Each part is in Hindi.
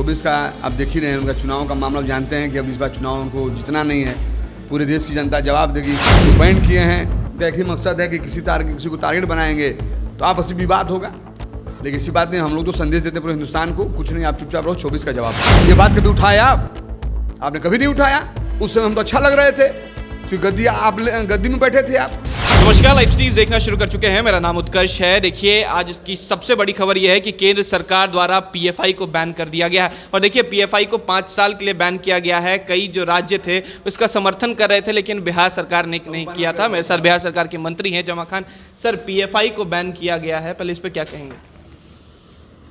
24 का आप देख ही रहे हैं, उनका चुनाव का मामला जानते हैं कि अब इस बार चुनाव उनको जितना नहीं है, पूरे देश की जनता जवाब देगी। जो बैन किए हैं उनका एक ही मकसद है कि किसी को टारगेट बनाएंगे तो आपसी विवाद होगा, लेकिन इसी बात नहीं। हम लोग तो संदेश देते पूरे हिंदुस्तान को, कुछ नहीं, आप चुपचाप रहो, 24 का जवाब। ये बात कभी उठाया आपने? कभी नहीं उठाया। उस समय हम तो अच्छा लग रहे थे क्योंकि गद्दी में बैठे थे आप। नमस्कार, लाइव स्ट्रीम देखना शुरू कर चुके हैं। मेरा नाम उत्कर्ष है। देखिए, आज की सबसे बड़ी खबर यह है कि केंद्र सरकार द्वारा पीएफआई को बैन कर दिया गया है। और देखिए, पीएफआई को 5 साल के लिए बैन किया गया है। कई जो राज्य थे उसका समर्थन कर रहे थे, लेकिन बिहार सरकार ने नहीं किया था। मेरे साथ बिहार सरकार के मंत्री हैं जमा खान। सर, पीएफआई को बैन किया गया है, पहले इस पर क्या कहेंगे?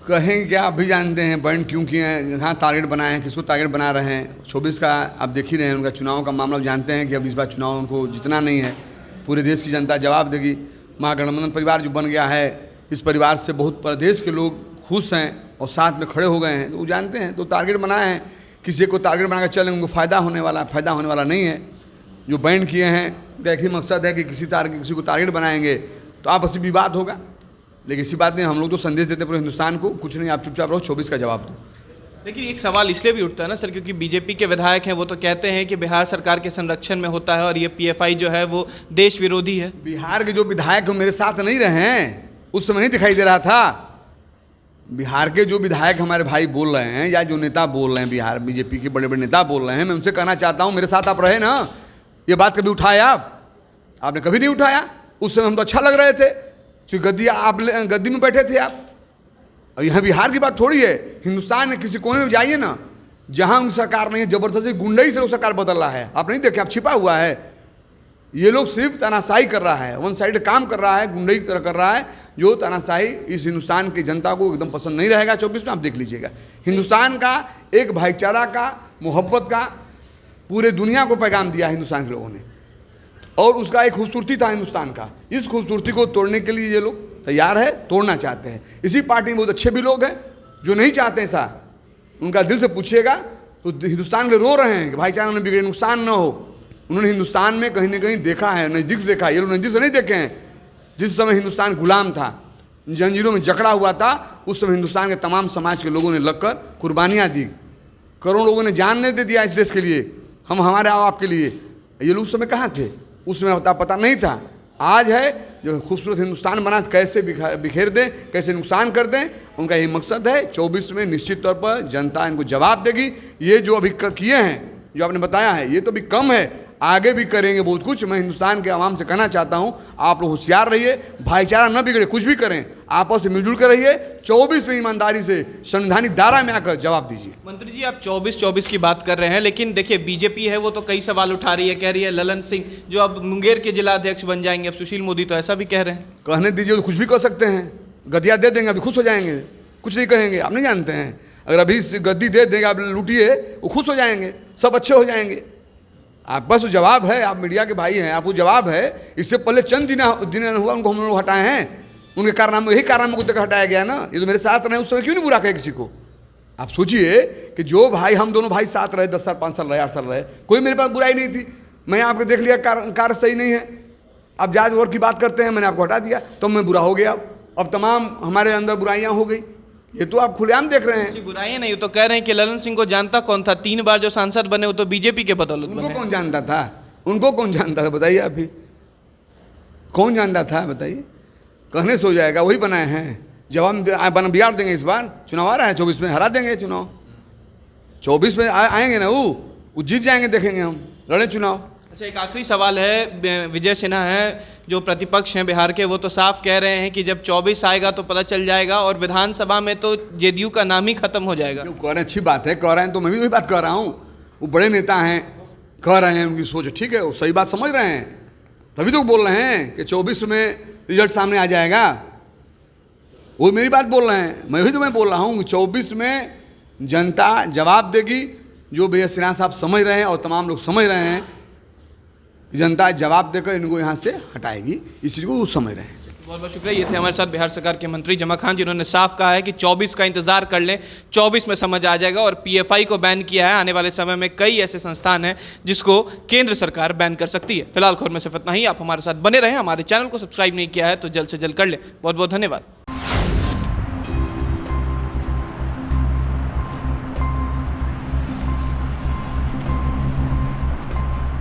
कहेंगे क्या, आप भी जानते हैं बैन क्यों किए हैं, कहाँ टारगेट बनाए हैं, किसको टारगेट बना रहे हैं। 24 का आप देख ही रहे हैं, उनका चुनाव का मामला जानते हैं कि अब इस बार चुनाव उनको जितना नहीं है, पूरे देश की जनता जवाब देगी। महागठबंधन परिवार जो बन गया है, इस परिवार से बहुत प्रदेश के लोग खुश हैं और साथ में खड़े हो गए हैं, तो वो जानते हैं। तो टारगेट बनाए हैं, किसी को टारगेट बना कर चलें, उनको फ़ायदा होने वाला नहीं है। जो बैन किए हैं उनका एक ही मकसद है कि किसी को टारगेट बनाएंगे तो आपसी विवाद होगा, लेकिन इसी बात नहीं। हम लोग तो संदेश देते पूरे हिंदुस्तान को, कुछ नहीं, आप चुपचाप रहो, 24 का जवाब दो। लेकिन एक सवाल इसलिए भी उठता है ना सर, क्योंकि बीजेपी के विधायक हैं, वो तो कहते हैं कि बिहार सरकार के संरक्षण में होता है और ये पीएफआई जो है वो देश विरोधी है। बिहार के जो विधायक मेरे साथ नहीं रहे हैं, उस समय नहीं दिखाई दे रहा था। बिहार के जो विधायक हमारे भाई बोल रहे हैं या जो नेता बोल रहे हैं, बिहार बीजेपी के बड़े बड़े नेता बोल रहे हैं, मैं उनसे कहना चाहता हूँ, मेरे साथ आप रहे ना। ये बात कभी उठाया आपने? कभी नहीं उठाया। उस समय हम तो अच्छा लग रहे थे क्योंकि गद्दी में बैठे थे आप। और यहाँ बिहार की बात थोड़ी है, हिंदुस्तान में किसी कोने में जाइए ना, जहाँ उनकी सरकार नहीं है, जबरदस्ती गुंडई से वो सरकार बदल रहा है। आप नहीं देखे, आप छिपा हुआ है। ये लोग सिर्फ तानाशाही कर रहा है, वन साइड काम कर रहा है, गुंडई की तरह कर रहा है, जो तानाशाही इस हिंदुस्तान की जनता को एकदम पसंद नहीं रहेगा। 24 में आप देख लीजिएगा, हिंदुस्तान का एक भाईचारा का, मोहब्बत का पूरे दुनिया को पैगाम दिया हिंदुस्तान के लोगों ने, और उसका एक खूबसूरती था हिंदुस्तान का। इस खूबसूरती को तोड़ने के लिए ये लोग तैयार है, तोड़ना चाहते हैं। इसी पार्टी में बहुत अच्छे भी लोग हैं जो नहीं चाहते ऐसा। उनका दिल से पूछिएगा तो हिंदुस्तान के रो रहे हैं कि भाईचारा में बिगड़े, नुकसान न हो। उन्होंने हिंदुस्तान में कहीं ना कहीं देखा है, नज़दीक से देखा है। ये लोग नज़दीक से नहीं देखे हैं। जिस समय हिंदुस्तान गुलाम था, जंजीरों में जकड़ा हुआ था, उस समय हिंदुस्तान के तमाम समाज के लोगों ने लगकर कुर्बानियाँ दी। करोड़ों लोगों ने जान नहीं दे दिया इस देश के लिए, हम हमारे आपके लिए। ये लोग उस समय कहाँ थे? उसमें पता नहीं था। आज है जो खूबसूरत हिंदुस्तान बना, कैसे बिखेर दें, कैसे नुकसान कर दें, उनका ये मकसद है। 24 में निश्चित तौर पर जनता इनको जवाब देगी। ये जो अभी किए हैं, जो आपने बताया है, ये तो अभी कम है, आगे भी करेंगे बहुत कुछ। मैं हिंदुस्तान के आवाम से कहना चाहता हूँ, आप लोग होशियार रहिए, भाईचारा न बिगड़े, कुछ भी करें आपस में मिलजुल कर रहिए। 24 में ईमानदारी से संवैधानिक दायरा में आकर जवाब दीजिए। मंत्री जी, आप 24 की बात कर रहे हैं, लेकिन देखिए बीजेपी है वो तो कई सवाल उठा रही है। कह रही है ललन सिंह जो अब मुंगेर के जिला अध्यक्ष बन जाएंगे। अब सुशील मोदी तो ऐसा भी कह रहे हैं। कहने दीजिए, तो कुछ भी कर सकते हैं। गद्दियाँ दे देंगे, अभी खुश हो जाएंगे, कुछ नहीं कहेंगे। आप नहीं जानते हैं, अगर अभी गद्दी दे देंगे, आप लूटिए, वो खुश हो जाएंगे, सब अच्छे हो जाएंगे। आप बस जवाब है, आप मीडिया के भाई हैं, आपको जवाब है। इससे पहले चंद दिन हुआ उनको हम लोग हटाए हैं, उनके कारनामे, यही कारनामे को हटाया गया ना। ये तो मेरे साथ रहे, उस समय क्यों नहीं बुरा कहे किसी को? आप सोचिए कि जो भाई, हम दोनों भाई साथ रहे, 10 साल 5 साल रहे, 8 साल रहे, कोई मेरे पास बुराई नहीं थी। मैं आपको देख लिया कार्य सही नहीं है, अब जात और की बात करते हैं, मैंने आपको हटा दिया तो मैं बुरा हो गया। अब तमाम हमारे अंदर बुराइयाँ हो गई, ये तो आप खुलेआम देख रहे हैं। बुराइयां नहीं, तो कह रहे हैं कि ललन सिंह को जानता कौन था? 3 बार जो सांसद बने वो तो बीजेपी के बदौलत बने। उनको कौन जानता था? उनको कौन जानता था बताइए? आप भी कौन जानता था बताइए? कहने से हो जाएगा, वही बनाए हैं। जवाब बिहार देंगे। इस बार चुनाव आ रहा है, 24 में हरा देंगे चुनाव। 24 में आएंगे ना, वो जीत जाएंगे, देखेंगे हम, लड़े चुनाव। अच्छा, एक आखिरी सवाल है। विजय सिन्हा है जो प्रतिपक्ष हैं बिहार के, वो तो साफ कह रहे हैं कि जब 24 आएगा तो पता चल जाएगा और विधानसभा में तो जेडीयू का नाम ही खत्म हो जाएगा। कह रहे हैं, अच्छी बात है, कह रहे हैं, तो मैं भी वही बात कह रहा हूँ। वो बड़े नेता हैं, कह रहे हैं, उनकी सोच ठीक है, वो सही बात समझ रहे हैं, तभी तो बोल रहे हैं कि 24 में रिजल्ट सामने आ जाएगा। वो मेरी बात बोल रहे हैं, मैं भी तो मैं बोल रहा हूँ 24 में जनता जवाब देगी। जो विजय सिन्हा साहब समझ रहे हैं और तमाम लोग समझ रहे हैं, जनता जवाब देकर इनको यहाँ से हटाएगी, इस चीज़ को वो समझ रहे हैं। बहुत बहुत शुक्रिया। ये थे हमारे साथ बिहार सरकार के मंत्री जमा खान, जिन्होंने साफ कहा है कि 24 का इंतजार कर लें, 24 में समझ आ जाएगा। और पीएफआई को बैन किया है। आने वाले समय में कई ऐसे संस्थान हैं जिसको केंद्र सरकार बैन कर सकती है। फिलहाल खबर में सिर्फ इतना ही। आप हमारे साथ बने रहें, हमारे चैनल को सब्सक्राइब नहीं किया है तो जल्द से जल्द कर लें। बहुत बहुत धन्यवाद।